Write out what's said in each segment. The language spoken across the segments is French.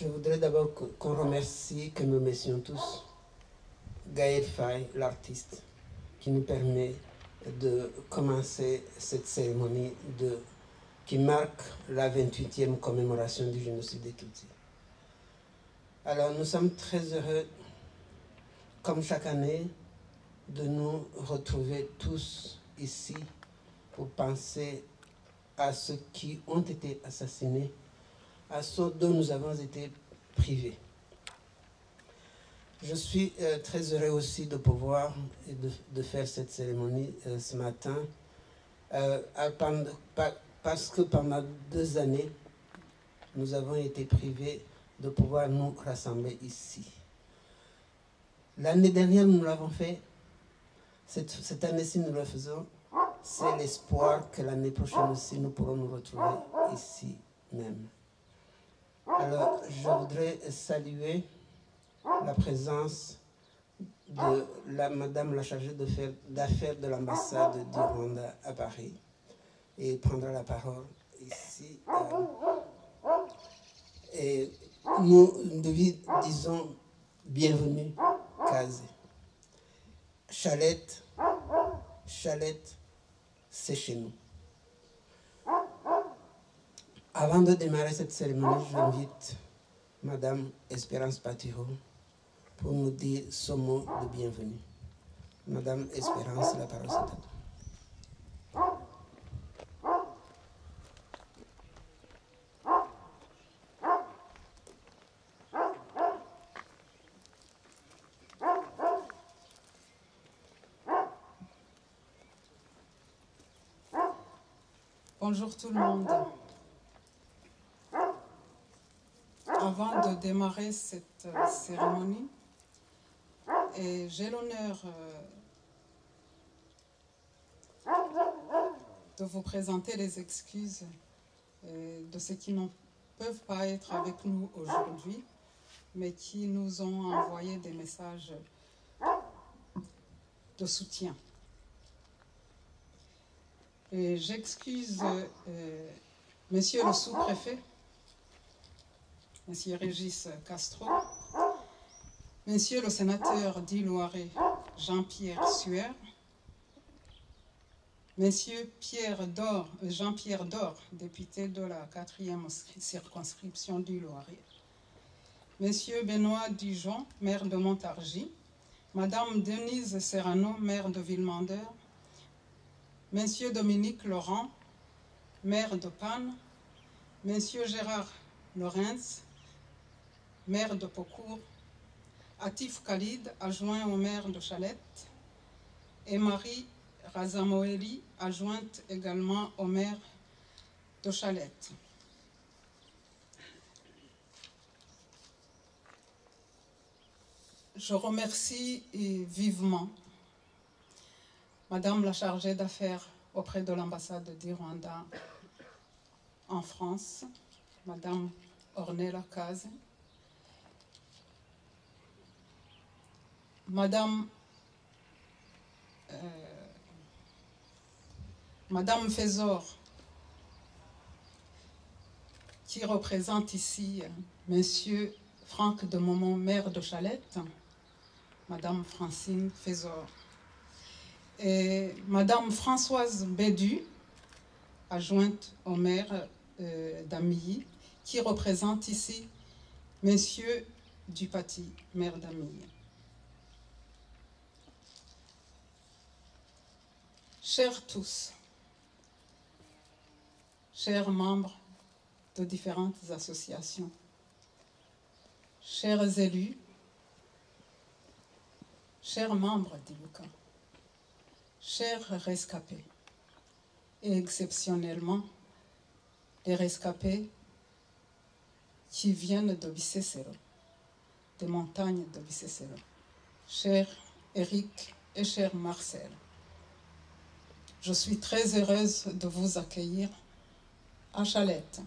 Je voudrais d'abord qu'on remercie, que nous remercions tous Gaël Faye, l'artiste, qui nous permet de commencer cette cérémonie qui marque la 28e commémoration du génocide des Tutsis. Alors nous sommes très heureux, comme chaque année, de nous retrouver tous ici pour penser à ceux qui ont été assassinés, à ceux dont nous avons été privés. Je suis très heureux aussi de pouvoir et de faire cette cérémonie ce matin parce que pendant 2 années, nous avons été privés de pouvoir nous rassembler ici. L'année dernière, nous l'avons fait. Cette année-ci, nous le faisons. C'est l'espoir que l'année prochaine aussi, nous pourrons nous retrouver ici même. Alors, je voudrais saluer la présence de Madame la chargée d'affaires de l'ambassade du Rwanda à Paris et prendra la parole ici. Et nous disons bienvenue, Kazé. Chalette, c'est chez nous. Avant de démarrer cette cérémonie, j'invite Madame Espérance Patiro pour nous dire ce mot de bienvenue. Madame Espérance, la parole est à vous. Bonjour tout le monde. Avant de démarrer cette cérémonie, j'ai l'honneur de vous présenter les excuses de ceux qui ne peuvent pas être avec nous aujourd'hui, mais qui nous ont envoyé des messages de soutien. J'excuse Monsieur le sous-préfet, Monsieur Régis Castro, Monsieur le sénateur d'Île-Loiret, Jean-Pierre Sueur, Monsieur Jean-Pierre Dor, député de la 4e circonscription d'Île-Loiret, Monsieur Benoît Dijon, maire de Montargis, Madame Denise Serrano, maire de Villemandeur, Monsieur Dominique Laurent, maire de Panne, Monsieur Gérard Lorenz, maire de Paucourt, Atif Khalid, adjoint au maire de Chalette, et Marie Razamoeli, adjointe également au maire de Chalette. Je remercie vivement Madame la chargée d'affaires auprès de l'ambassade du Rwanda en France, Madame Ornella Kazé, Madame Fezor, qui représente ici Monsieur Franck de Momont, maire de Chalette, Madame Francine Fezor, et Madame Françoise Bédu, adjointe au maire d'Amilly, qui représente ici Monsieur Dupaty, maire d'Amilly. Chers tous, chers membres de différentes associations, chers élus, chers membres d'IBUCA, chers rescapés, et exceptionnellement les rescapés qui viennent de Bicécéro, des montagnes de Bicécéro, cher Eric et cher Marcel. Je suis très heureuse de vous accueillir à Chalette.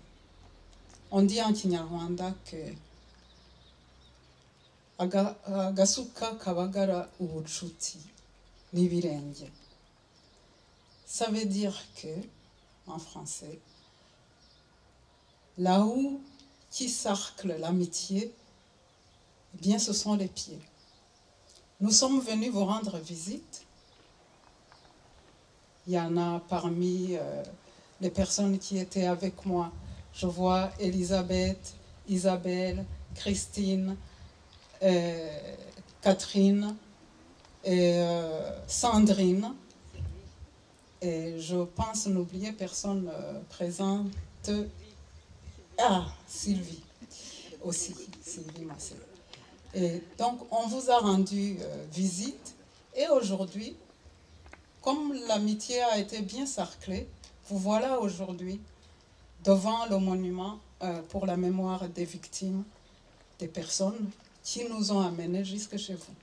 On dit en Kinyarwanda que Agasuka kabagara ubucuti n'ibirenge. Ça veut dire que, en français, là où qui cercle l'amitié, eh bien ce sont les pieds. Nous sommes venus vous rendre visite. Il y en a parmi les personnes qui étaient avec moi. Je vois Elisabeth, Isabelle, Christine, Catherine et Sandrine. Et je pense n'oublier personne présente. Ah, Sylvie aussi, Sylvie Massé. Et donc, on vous a rendu visite. Et aujourd'hui, comme l'amitié a été bien cerclée, vous voilà aujourd'hui devant le monument pour la mémoire des victimes, des personnes qui nous ont amenés jusque chez vous.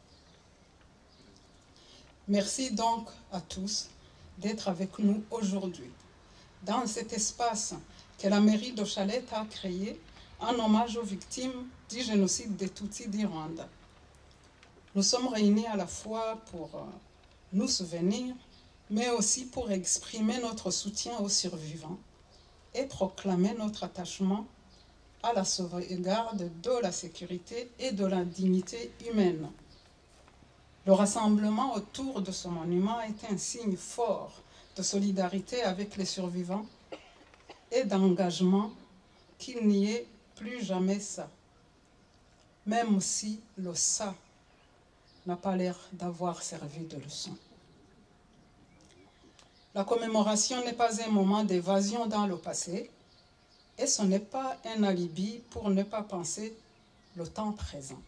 Merci donc à tous d'être avec nous aujourd'hui dans cet espace que la mairie de Chalette a créé en hommage aux victimes du génocide des Tutsis du Rwanda. Nous sommes réunis à la fois pour nous souvenir, mais aussi pour exprimer notre soutien aux survivants et proclamer notre attachement à la sauvegarde de la sécurité et de la dignité humaine. Le rassemblement autour de ce monument est un signe fort de solidarité avec les survivants et d'engagement qu'il n'y ait plus jamais ça, même si le ça n'a pas l'air d'avoir servi de leçon. La commémoration n'est pas un moment d'évasion dans le passé et ce n'est pas un alibi pour ne pas penser le temps présent.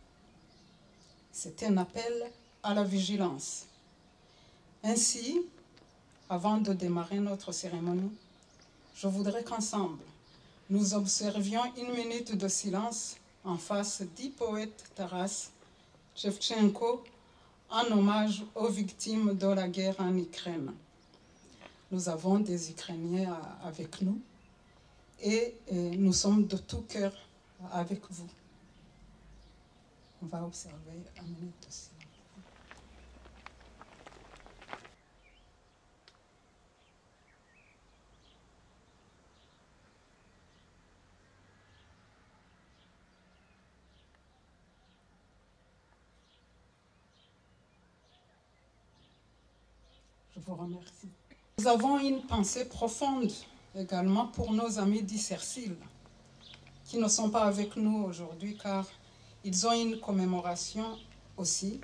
C'est un appel à la vigilance. Ainsi, avant de démarrer notre cérémonie, je voudrais qu'ensemble, nous observions une minute de silence en face du poète Taras Shevchenko en hommage aux victimes de la guerre en Ukraine. Nous avons des Ukrainiens avec nous et nous sommes de tout cœur avec vous. On va observer une minute aussi. Je vous remercie. Nous avons une pensée profonde également pour nos amis d'Issersil, qui ne sont pas avec nous aujourd'hui car ils ont une commémoration aussi,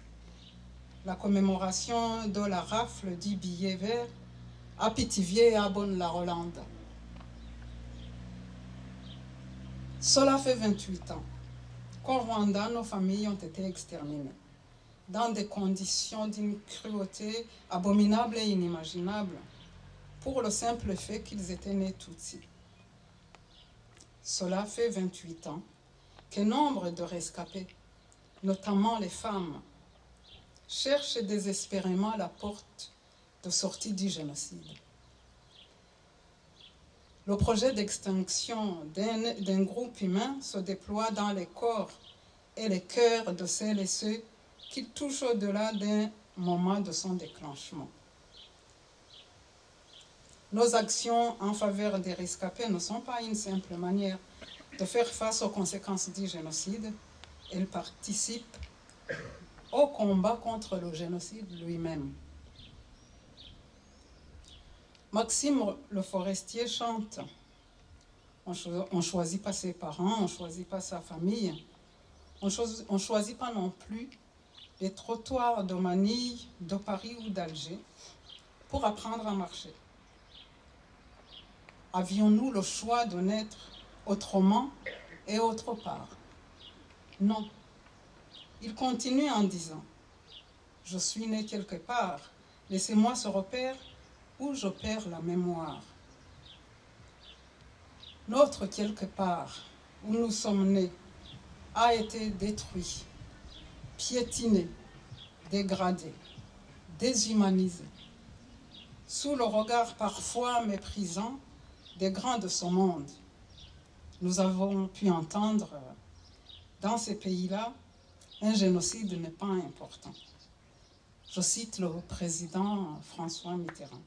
la commémoration de la rafle du billet vert à Pithiviers et à Bonne-la-Rolande. Cela fait 28 ans qu'au Rwanda, nos familles ont été exterminées dans des conditions d'une cruauté abominable et inimaginable, pour le simple fait qu'ils étaient nés Tutsis. Cela fait 28 ans que nombre de rescapés, notamment les femmes, cherchent désespérément la porte de sortie du génocide. Le projet d'extinction d'un groupe humain se déploie dans les corps et les cœurs de celles et ceux qui touchent au-delà d'un moment de son déclenchement. Nos actions en faveur des rescapés ne sont pas une simple manière de faire face aux conséquences du génocide. Elles participent au combat contre le génocide lui-même. Maxime Le Forestier chante « On ne choisit pas ses parents, on ne choisit pas sa famille, on ne choisit pas non plus les trottoirs de Manille, de Paris ou d'Alger pour apprendre à marcher. Avions-nous le choix de naître autrement et autre part? Non. Il continue en disant « Je suis né quelque part, laissez-moi ce repère où je perds la mémoire. » Notre quelque part où nous sommes nés a été détruit, piétiné, dégradé, déshumanisé, sous le regard parfois méprisant des grands de ce monde. Nous avons pu entendre dans ces pays-là, un génocide n'est pas important. Je cite le président François Mitterrand.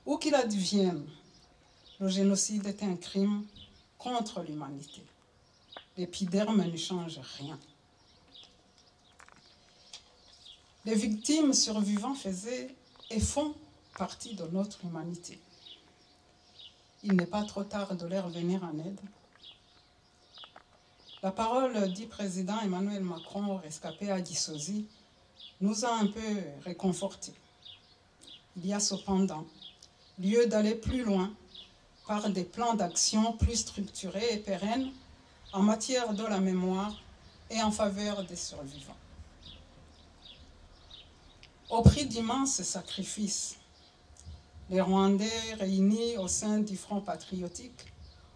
Où qu'il advienne, le génocide est un crime contre l'humanité. l'épiderme ne change rien. Les victimes survivantes faisaient et font partie de notre humanité. Il n'est pas trop tard de leur venir en aide. La parole du président Emmanuel Macron, rescapé à Dissouzy, nous a un peu réconfortés. Il y a cependant lieu d'aller plus loin par des plans d'action plus structurés et pérennes en matière de la mémoire et en faveur des survivants. Au prix d'immenses sacrifices, les Rwandais réunis au sein du Front patriotique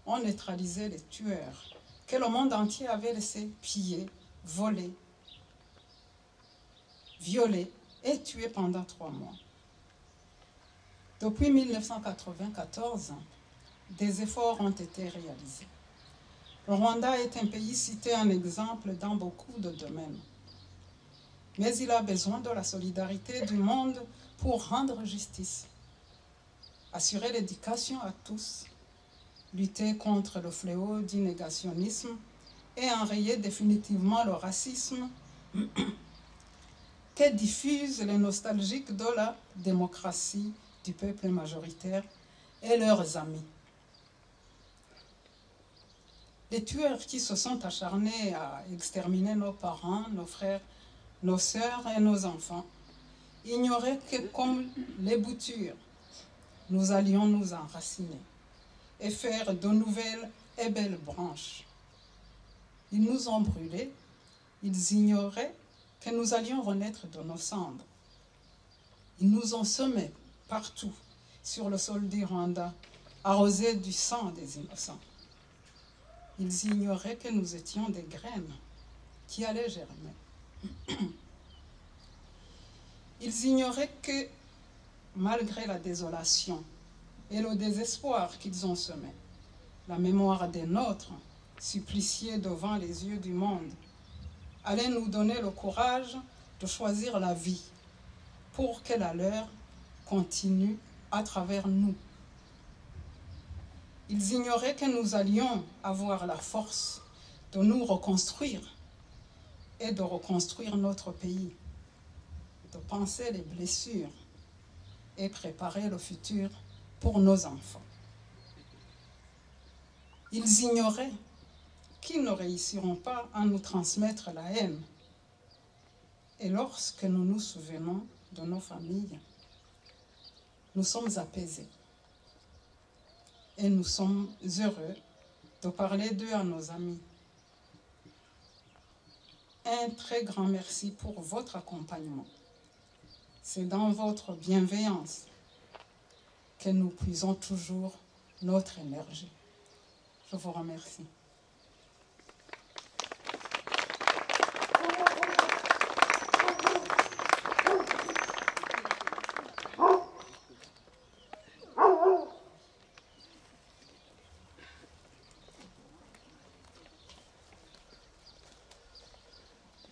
ont neutralisé les tueurs que le monde entier avait laissés piller, voler, violer et tuer pendant 3 mois. Depuis 1994, des efforts ont été réalisés. Le Rwanda est un pays cité en exemple dans beaucoup de domaines. Mais il a besoin de la solidarité du monde pour rendre justice, assurer l'éducation à tous, lutter contre le fléau du négationnisme et enrayer définitivement le racisme que diffusent les nostalgiques de la démocratie du peuple majoritaire et leurs amis. Les tueurs qui se sont acharnés à exterminer nos parents, nos frères, nos sœurs et nos enfants ignoraient que comme les boutures, nous allions nous enraciner et faire de nouvelles et belles branches. Ils nous ont brûlés, ils ignoraient que nous allions renaître de nos cendres. Ils nous ont semés partout sur le sol du Rwanda, arrosés du sang des innocents. Ils ignoraient que nous étions des graines qui allaient germer. Ils ignoraient que, malgré la désolation et le désespoir qu'ils ont semé, la mémoire des nôtres, suppliciés devant les yeux du monde, allait nous donner le courage de choisir la vie pour que la leur continue à travers nous. Ils ignoraient que nous allions avoir la force de nous reconstruire et de reconstruire notre pays, de penser les blessures et préparer le futur pour nos enfants. Ils ignoraient qu'ils ne réussiront pas à nous transmettre la haine. Et lorsque nous nous souvenons de nos familles, nous sommes apaisés. Et nous sommes heureux de parler d'eux à nos amis. Un très grand merci pour votre accompagnement. C'est dans votre bienveillance que nous puisons toujours notre énergie. Je vous remercie.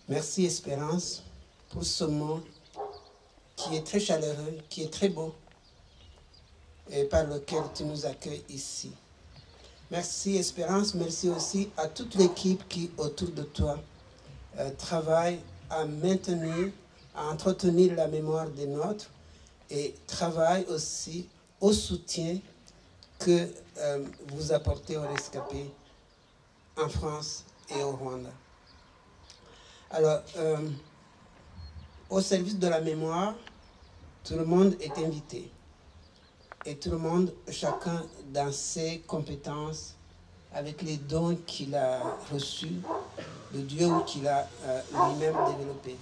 Merci Espérance pour ce mot qui est très chaleureux, qui est très beau et par lequel tu nous accueilles ici. Merci Espérance, merci aussi à toute l'équipe qui autour de toi travaille à maintenir, à entretenir la mémoire des nôtres et travaille aussi au soutien que vous apportez aux rescapés en France et au Rwanda. Alors, au service de la mémoire, tout le monde est invité. Et tout le monde, chacun dans ses compétences, avec les dons qu'il a reçus de Dieu ou qu'il a lui-même développés.